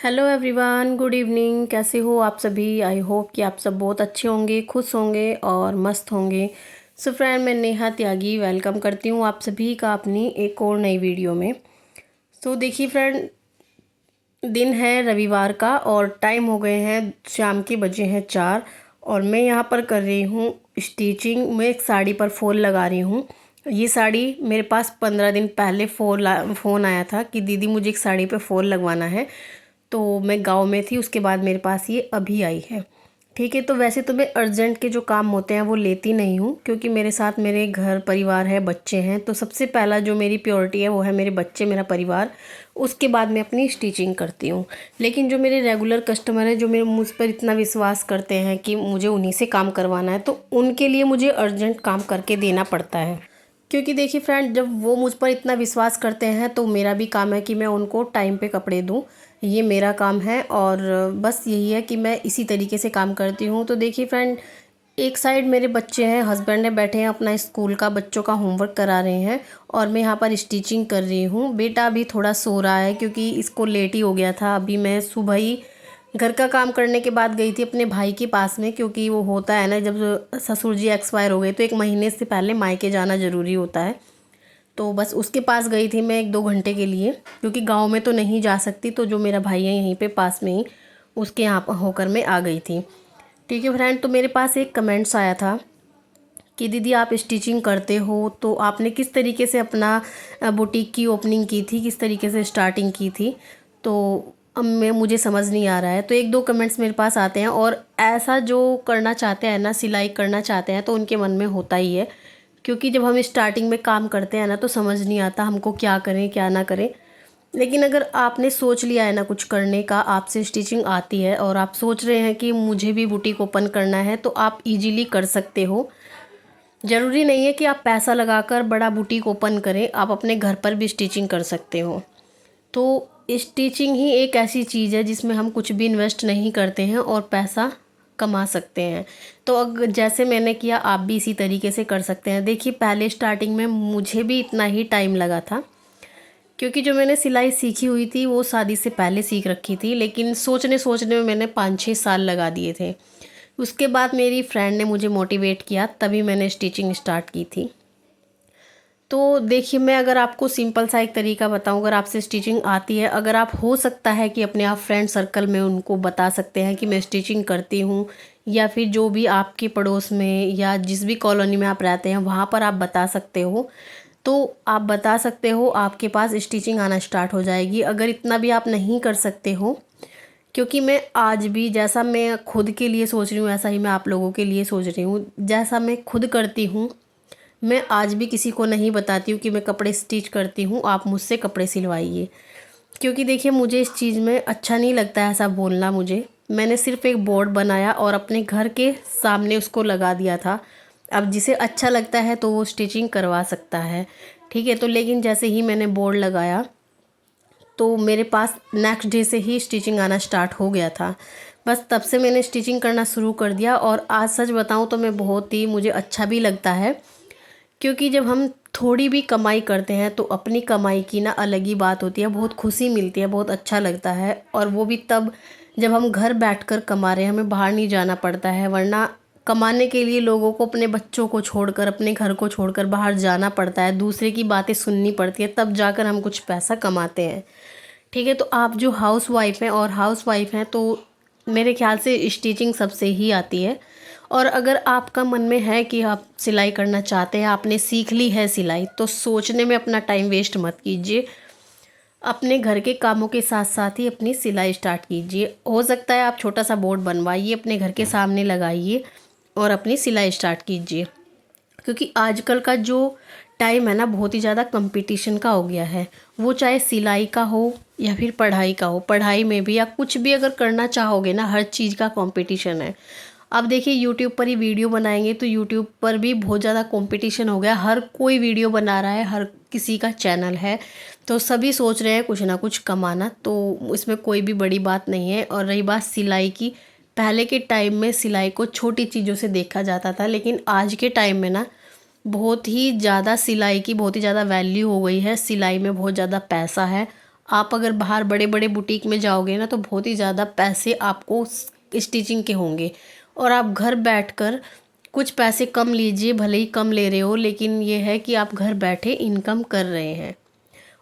Hello everyone, good evening. कैसे हो आप सभी? आई होप कि आप सब बहुत अच्छे होंगे, खुश होंगे और मस्त होंगे। सो फ्रेंड, मैं नेहा त्यागी वेलकम करती हूँ आप सभी का अपनी एक और नई वीडियो में। सो देखिए फ्रेंड, दिन है रविवार का और टाइम हो गए हैं शाम के, बजे हैं 4 और मैं यहाँ पर कर रही हूँ स्टिचिंग। मैं एक साड़ी पर फॉल लगा रही हूँ। ये साड़ी मेरे पास 15 दिन पहले फ़ोन आया था कि दीदी मुझे एक साड़ी पे फॉल लगवाना है। तो मैं गांव में थी, उसके बाद मेरे पास ये अभी आई है। ठीक है, तो वैसे तो मैं अर्जेंट के जो काम होते हैं वो लेती नहीं हूँ, क्योंकि मेरे साथ मेरे घर परिवार है, बच्चे हैं। तो सबसे पहला जो मेरी प्रायोरिटी है वो है मेरे बच्चे, मेरा परिवार। उसके बाद मैं अपनी स्टिचिंग करती हूँ। लेकिन जो मेरे रेगुलर कस्टमर हैं, जो मेरे मुझ पर इतना विश्वास करते हैं कि मुझे उन्हीं से काम करवाना है, तो उनके लिए मुझे अर्जेंट काम करके देना पड़ता है। क्योंकि देखिए फ्रेंड, जब वो मुझ पर इतना विश्वास करते हैं तो मेरा भी काम है कि मैं उनको टाइम पे कपड़े दूं। ये मेरा काम है और बस यही है कि मैं इसी तरीके से काम करती हूँ। तो देखिए फ्रेंड, एक साइड मेरे बच्चे हैं, हस्बैंड है, बैठे हैं अपना स्कूल का बच्चों का होमवर्क करा रहे हैं और मैं यहाँ पर स्टिचिंग कर रही हूँ। बेटा अभी थोड़ा सो रहा है क्योंकि इसको लेट ही हो गया था। अभी मैं सुबह ही घर का काम करने के बाद गई थी अपने भाई के पास में, क्योंकि वो होता है ना, जब ससुर जी एक्सपायर हो गए तो 1 महीने से पहले मायके जाना ज़रूरी होता है। तो बस उसके पास गई थी मैं 1-2 घंटे के लिए, क्योंकि गांव में तो नहीं जा सकती। तो जो मेरा भाई है यहीं पे पास में ही, उसके यहाँ पर होकर मैं आ गई थी। ठीक है फ्रेंड, तो मेरे पास एक कमेंट्स आया था कि दीदी आप स्टिचिंग करते हो, तो आपने किस तरीके से अपना बुटीक की ओपनिंग की थी, किस तरीके से स्टार्टिंग की थी। तो अब मैं मुझे समझ नहीं आ रहा है। तो 1-2 कमेंट्स मेरे पास आते हैं, और ऐसा जो करना चाहते हैं ना, सिलाई करना चाहते हैं, तो उनके मन में होता ही है। क्योंकि जब हम स्टार्टिंग में काम करते हैं ना, तो समझ नहीं आता हमको क्या करें क्या ना करें। लेकिन अगर आपने सोच लिया है ना कुछ करने का, आपसे स्टिचिंग आती है और आप सोच रहे हैं कि मुझे भी बुटीक ओपन करना है, तो आप इजीली कर सकते हो। ज़रूरी नहीं है कि आप पैसा लगाकर बड़ा बुटीक ओपन करें, आप अपने घर पर भी स्टिचिंग कर सकते हो। तो स्टिचिंग ही एक ऐसी चीज़ है जिसमें हम कुछ भी इन्वेस्ट नहीं करते हैं और पैसा कमा सकते हैं। तो अगर जैसे मैंने किया, आप भी इसी तरीके से कर सकते हैं। देखिए, पहले स्टार्टिंग में मुझे भी इतना ही टाइम लगा था, क्योंकि जो मैंने सिलाई सीखी हुई थी वो शादी से पहले सीख रखी थी। लेकिन सोचने सोचने में मैंने 5-6 साल लगा दिए थे। उसके बाद मेरी फ्रेंड ने मुझे मोटिवेट किया, तभी मैंने स्टिचिंग स्टार्ट की थी। तो देखिए, मैं अगर आपको सिंपल सा एक तरीका बताऊं, अगर आपसे स्टिचिंग आती है, अगर आप हो सकता है कि अपने आप फ्रेंड सर्कल में उनको बता सकते हैं कि मैं स्टिचिंग करती हूँ, या फिर जो भी आपके पड़ोस में या जिस भी कॉलोनी में आप रहते हैं वहाँ पर आप बता सकते हो। तो आप बता सकते हो, आपके पास स्टिचिंग आना स्टार्ट हो जाएगी। अगर इतना भी आप नहीं कर सकते हो, क्योंकि मैं आज भी, जैसा मैं खुद के लिए सोच रही हूँ वैसा ही मैं आप लोगों के लिए सोच रही हूँ। जैसा मैं खुद करती हूँ, मैं आज भी किसी को नहीं बताती हूँ कि मैं कपड़े स्टिच करती हूँ, आप मुझसे कपड़े सिलवाइए। क्योंकि देखिए, मुझे इस चीज़ में अच्छा नहीं लगता है ऐसा बोलना। मुझे, मैंने सिर्फ एक बोर्ड बनाया और अपने घर के सामने उसको लगा दिया था। अब जिसे अच्छा लगता है तो वो स्टिचिंग करवा सकता है। ठीक है, तो लेकिन जैसे ही मैंने बोर्ड लगाया तो मेरे पास नेक्स्ट डे से ही स्टिचिंग आना स्टार्ट हो गया था। बस तब से मैंने स्टिचिंग करना शुरू कर दिया, और आज सच बताऊं तो मैं बहुत ही, मुझे अच्छा भी लगता है। क्योंकि जब हम थोड़ी भी कमाई करते हैं तो अपनी कमाई की ना अलग ही बात होती है, बहुत खुशी मिलती है, बहुत अच्छा लगता है। और वो भी तब जब हम घर बैठकर कमा रहे हैं, हमें बाहर नहीं जाना पड़ता है। वरना कमाने के लिए लोगों को अपने बच्चों को छोड़कर, अपने घर को छोड़कर बाहर जाना पड़ता है, दूसरे की बातें सुननी पड़ती है, तब जाकर हम कुछ पैसा कमाते हैं। ठीक है, तो आप जो हाउस वाइफ हैं और हाउस वाइफ हैं, तो मेरे ख्याल से स्टिचिंग सबसे ही आती है। और अगर आपका मन में है कि आप सिलाई करना चाहते हैं, आपने सीख ली है सिलाई, तो सोचने में अपना टाइम वेस्ट मत कीजिए। अपने घर के कामों के साथ साथ ही अपनी सिलाई स्टार्ट कीजिए। हो सकता है आप छोटा सा बोर्ड बनवाइए, अपने घर के सामने लगाइए और अपनी सिलाई स्टार्ट कीजिए। क्योंकि आजकल का जो टाइम है ना, बहुत ही ज़्यादा कंपटीशन का हो गया है। वो चाहे सिलाई का हो या फिर पढ़ाई का हो, पढ़ाई में भी या कुछ भी अगर करना चाहोगे ना, हर चीज़ का कंपटीशन है। अब देखिए, यूट्यूब पर ही वीडियो बनाएंगे तो यूट्यूब पर भी बहुत ज़्यादा कंपटीशन हो गया। हर कोई वीडियो बना रहा है, हर किसी का चैनल है, तो सभी सोच रहे हैं कुछ ना कुछ कमाना। तो इसमें कोई भी बड़ी बात नहीं है। और रही बात सिलाई की, पहले के टाइम में सिलाई को छोटी चीज़ों से देखा जाता था, लेकिन आज के टाइम में ना बहुत ही ज़्यादा सिलाई की बहुत ही ज़्यादा वैल्यू हो गई है। सिलाई में बहुत ज़्यादा पैसा है। आप अगर बाहर बड़े बड़े बुटीक में जाओगे ना तो बहुत ही ज़्यादा पैसे आपको स्टिचिंग के होंगे, और आप घर बैठकर कुछ पैसे कम लीजिए, भले ही कम ले रहे हो, लेकिन ये है कि आप घर बैठे इनकम कर रहे हैं।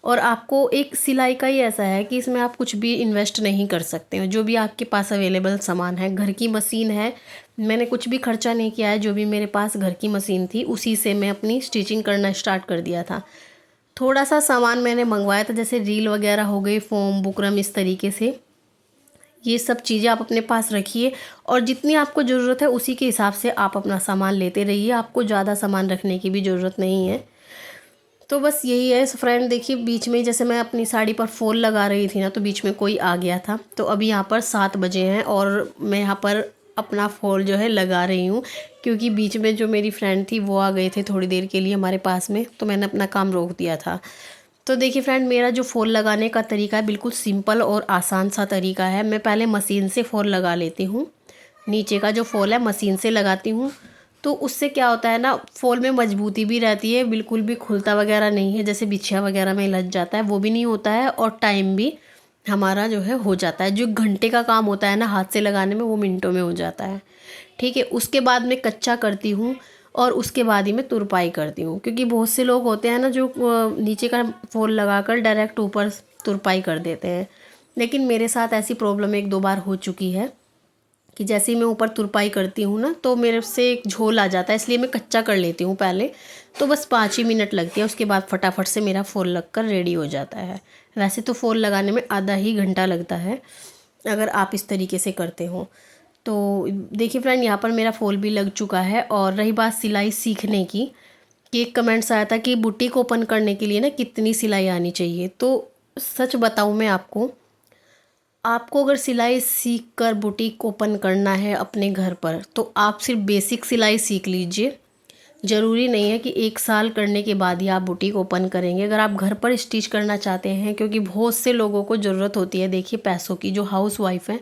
और आपको एक सिलाई का ही ऐसा है कि इसमें आप कुछ भी इन्वेस्ट नहीं कर सकते हो। जो भी आपके पास अवेलेबल सामान है, घर की मशीन है, मैंने कुछ भी खर्चा नहीं किया है, जो भी मेरे पास घर की मशीन थी उसी से मैं अपनी स्टिचिंग करना स्टार्ट कर दिया था। थोड़ा सा सामान मैंने मंगवाया था, जैसे रील वगैरह हो गई, फोम बुकरम, इस तरीके से। ये सब चीज़ें आप अपने पास रखिए और जितनी आपको ज़रूरत है उसी के हिसाब से आप अपना सामान लेते रहिए। आपको ज़्यादा सामान रखने की भी ज़रूरत नहीं है। तो बस यही है फ्रेंड। देखिए बीच में जैसे मैं अपनी साड़ी पर फॉल लगा रही थी ना, तो बीच में कोई आ गया था। तो अभी यहाँ पर 7 बजे हैं और मैं यहाँ पर अपना फॉल जो है लगा रही हूँ, क्योंकि बीच में जो मेरी फ्रेंड थी वो आ गए थे थोड़ी देर के लिए हमारे पास में, तो मैंने अपना काम रोक दिया था। तो देखिए फ्रेंड, मेरा जो फॉल लगाने का तरीका है बिल्कुल सिंपल और आसान सा तरीका है। मैं पहले मशीन से फॉल लगा लेती हूँ, नीचे का जो फॉल है मशीन से लगाती हूँ। तो उससे क्या होता है ना, फॉल में मजबूती भी रहती है, बिल्कुल भी खुलता वगैरह नहीं है, जैसे बिछिया वगैरह में लग जाता है वो भी नहीं होता है, और टाइम भी हमारा जो है हो जाता है। जो घंटे का काम होता है ना हाथ से लगाने में, वो मिनटों में हो जाता है। ठीक है, उसके बाद मैं कच्चा करती हूँ और उसके बाद ही मैं तुरपाई करती हूँ, क्योंकि बहुत से लोग होते हैं ना जो नीचे का फॉल लगाकर डायरेक्ट ऊपर तुरपाई कर देते हैं। लेकिन मेरे साथ ऐसी प्रॉब्लम 1-2 बार हो चुकी है कि जैसे ही मैं ऊपर तुरपाई करती हूँ ना, तो मेरे से एक झोल आ जाता है, इसलिए मैं कच्चा कर लेती हूँ पहले। तो बस 5 ही मिनट लगती है, उसके बाद फटाफट से मेरा फॉल लगकर रेडी हो जाता है। वैसे तो फॉल लगाने में आधा ही घंटा लगता है अगर आप इस तरीके से करते हो। तो देखिए फ्रेंड, यहाँ पर मेरा फॉल भी लग चुका है। और रही बात सिलाई सीखने की, कि एक कमेंट्स आया था कि बुटीक ओपन करने के लिए ना कितनी सिलाई आनी चाहिए। तो सच बताऊँ मैं आपको अगर सिलाई सीख कर बुटीक ओपन करना है अपने घर पर, तो आप सिर्फ बेसिक सिलाई सीख लीजिए। ज़रूरी नहीं है कि 1 साल करने के बाद ही आप बुटीक ओपन करेंगे। अगर आप घर पर स्टिच करना चाहते हैं, क्योंकि बहुत से लोगों को ज़रूरत होती है देखिए पैसों की, जो हाउस वाइफ हैं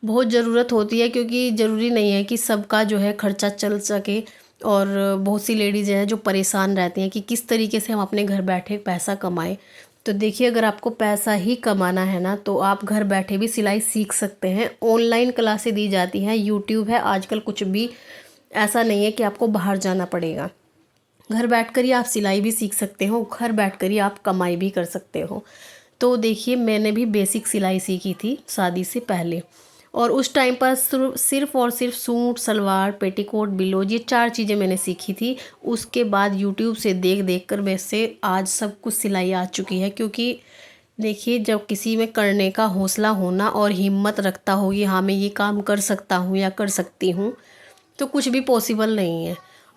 बहुत ज़रूरत होती है, क्योंकि ज़रूरी नहीं है कि सबका जो है खर्चा चल सके। और बहुत सी लेडीज़ हैं जो परेशान रहती हैं कि किस तरीके से हम अपने घर बैठे पैसा कमाएं। तो देखिए, अगर आपको पैसा ही कमाना है ना, तो आप घर बैठे भी सिलाई सीख सकते हैं। ऑनलाइन क्लासें दी जाती हैं, यूट्यूब है आजकल, कुछ भी ऐसा नहीं है कि आपको बाहर जाना पड़ेगा। घर बैठकर ही आप सिलाई भी सीख सकते हो, घर बैठकर ही आप कमाई भी कर सकते हो। तो देखिए, मैंने भी बेसिक सिलाई सीखी थी शादी से पहले, और उस टाइम पर सिर्फ और सिर्फ सूट, सलवार, पेटीकोट, ब्लाउज, ये 4 चीज़ें मैंने सीखी थी। उसके बाद यूट्यूब से देख देख कर वैसे आज सब कुछ सिलाई आ चुकी है। क्योंकि देखिए, जब किसी में करने का हौसला होना और हिम्मत रखता हो कि हाँ मैं ये काम कर सकता हूँ या कर सकती हूँ, तो कुछ भी पॉसिबल नहीं है।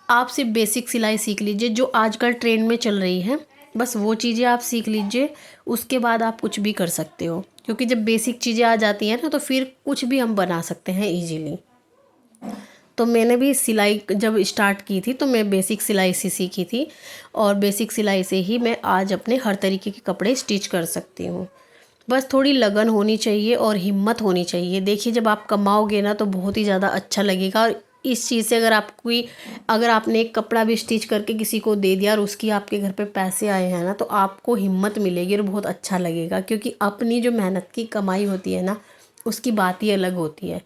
आप सिर्फ बेसिक सिलाई सीख लीजिए, जो आजकल ट्रेंड में चल रही है, बस वो चीज़ें आप सीख लीजिए। उसके बाद आप कुछ भी कर सकते हो, क्योंकि जब बेसिक चीज़ें आ जाती हैं ना, तो फिर कुछ भी हम बना सकते हैं इजीली। तो मैंने भी सिलाई जब स्टार्ट की थी तो मैं बेसिक सिलाई से सीखी थी, और बेसिक सिलाई से ही मैं आज अपने हर तरीके के कपड़े स्टिच कर सकती हूँ। बस थोड़ी लगन होनी चाहिए और हिम्मत होनी चाहिए। देखिए, जब आप कमाओगे ना तो बहुत ही ज़्यादा अच्छा लगेगा। और इस चीज़ से अगर आपने एक कपड़ा भी स्टिच करके किसी को दे दिया और उसकी आपके घर पे पैसे आए हैं ना, तो आपको हिम्मत मिलेगी और बहुत अच्छा लगेगा। क्योंकि अपनी जो मेहनत की कमाई होती है ना, उसकी बात ही अलग होती है।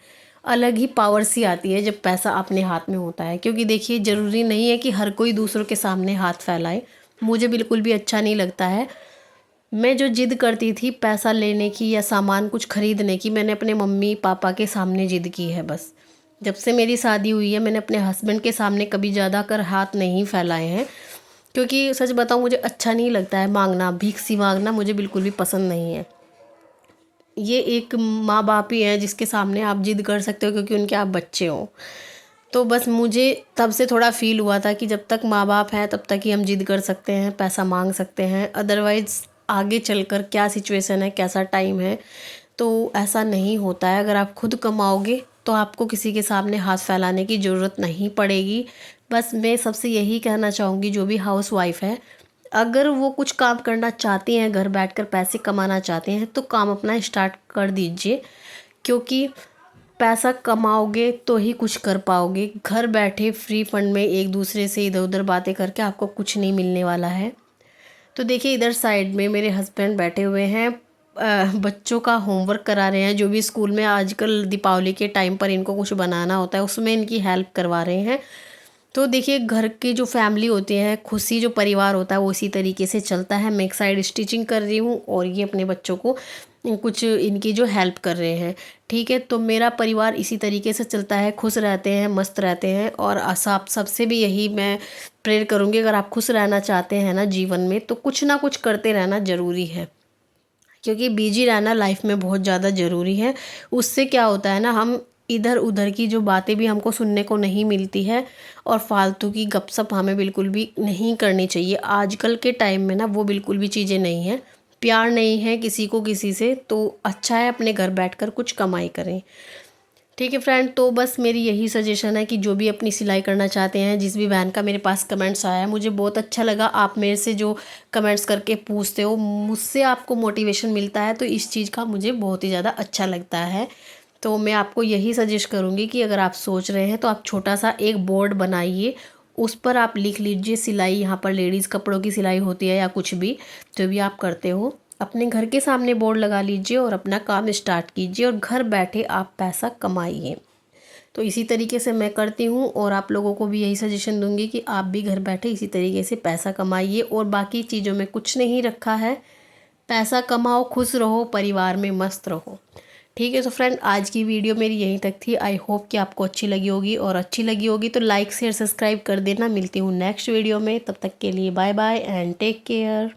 अलग ही पावर सी आती है जब पैसा अपने हाथ में होता है। क्योंकि देखिए, ज़रूरी नहीं है कि हर कोई दूसरों के सामने हाथ फैलाए। मुझे बिल्कुल भी अच्छा नहीं लगता है। मैं जो ज़िद करती थी पैसा लेने की या सामान कुछ ख़रीदने की, मैंने अपने मम्मी पापा के सामने ज़िद की है बस। जब से मेरी शादी हुई है, मैंने अपने हस्बैंड के सामने कभी ज़्यादा कर हाथ नहीं फैलाए हैं। क्योंकि सच बताऊँ, मुझे अच्छा नहीं लगता है मांगना, भीख सी मांगना मुझे बिल्कुल भी पसंद नहीं है। ये एक माँ बाप ही हैं जिसके सामने आप ज़िद कर सकते हो, क्योंकि उनके आप बच्चे हो। तो बस मुझे तब से थोड़ा फ़ील हुआ था कि जब तक माँ बाप हैं तब तक ही हम ज़िद कर सकते हैं, पैसा मांग सकते हैं। अदरवाइज़ आगे चलकर क्या सिचुएशन है, कैसा टाइम है, तो ऐसा नहीं होता है। अगर आप खुद कमाओगे तो आपको किसी के सामने हाथ फैलाने की ज़रूरत नहीं पड़ेगी। बस मैं सबसे यही कहना चाहूँगी, जो भी हाउस वाइफ है, अगर वो कुछ काम करना चाहती हैं, घर बैठकर पैसे कमाना चाहते हैं, तो काम अपना स्टार्ट कर दीजिए। क्योंकि पैसा कमाओगे तो ही कुछ कर पाओगे। घर बैठे फ्री फंड में एक दूसरे से इधर उधर बातें करके आपको कुछ नहीं मिलने वाला है। तो देखिए इधर साइड में मेरे हस्बैंड बैठे हुए हैं, बच्चों का होमवर्क करा रहे हैं। जो भी स्कूल में आजकल दीपावली के टाइम पर इनको कुछ बनाना होता है उसमें इनकी हेल्प करवा रहे हैं। तो देखिए घर की जो फैमिली होती है, खुशी जो परिवार होता है वो इसी तरीके से चलता है। मैं एक साइड स्टिचिंग कर रही हूँ और ये अपने बच्चों को कुछ इनकी जो हेल्प कर रहे हैं। ठीक है, तो मेरा परिवार इसी तरीके से चलता है, खुश रहते हैं, मस्त रहते हैं। और आप सबसे भी यही मैं प्रेयर करूँगी, अगर आप खुश रहना चाहते हैं ना जीवन में, तो कुछ ना कुछ करते रहना ज़रूरी है। क्योंकि बिजी रहना लाइफ में बहुत ज़्यादा ज़रूरी है। उससे क्या होता है ना, हम इधर उधर की जो बातें भी हमको सुनने को नहीं मिलती है और फालतू की गपशप हमें बिल्कुल भी नहीं करनी चाहिए। आजकल के टाइम में ना वो बिल्कुल भी चीज़ें नहीं हैं। प्यार नहीं है किसी को किसी से, तो अच्छा है अपने घर बैठकर कुछ कमाई करें। ठीक है फ्रेंड, तो बस मेरी यही सजेशन है कि जो भी अपनी सिलाई करना चाहते हैं, जिस भी बहन का मेरे पास कमेंट्स आया है, मुझे बहुत अच्छा लगा। आप मेरे से जो कमेंट्स करके पूछते हो, मुझसे आपको मोटिवेशन मिलता है, तो इस चीज़ का मुझे बहुत ही ज़्यादा अच्छा लगता है। तो मैं आपको यही सजेस्ट करूँगी कि अगर आप सोच रहे हैं तो आप छोटा सा एक बोर्ड बनाइए, उस पर आप लिख लीजिए सिलाई। यहाँ पर लेडीज़ कपड़ों की सिलाई होती है या कुछ भी जो भी आप करते हो, अपने घर के सामने बोर्ड लगा लीजिए और अपना काम स्टार्ट कीजिए और घर बैठे आप पैसा कमाइए। तो इसी तरीके से मैं करती हूँ और आप लोगों को भी यही सजेशन दूंगी कि आप भी घर बैठे इसी तरीके से पैसा कमाइए। और बाकी चीज़ों में कुछ नहीं रखा है, पैसा कमाओ, खुश रहो, परिवार में मस्त रहो। ठीक है, तो फ्रेंड आज की वीडियो मेरी यहीं तक थी। आई होप कि आपको अच्छी लगी होगी, और अच्छी लगी होगी तो लाइक शेयर सब्सक्राइब कर देना। मिलती हूँ नेक्स्ट वीडियो में, तब तक के लिए bye bye and take care.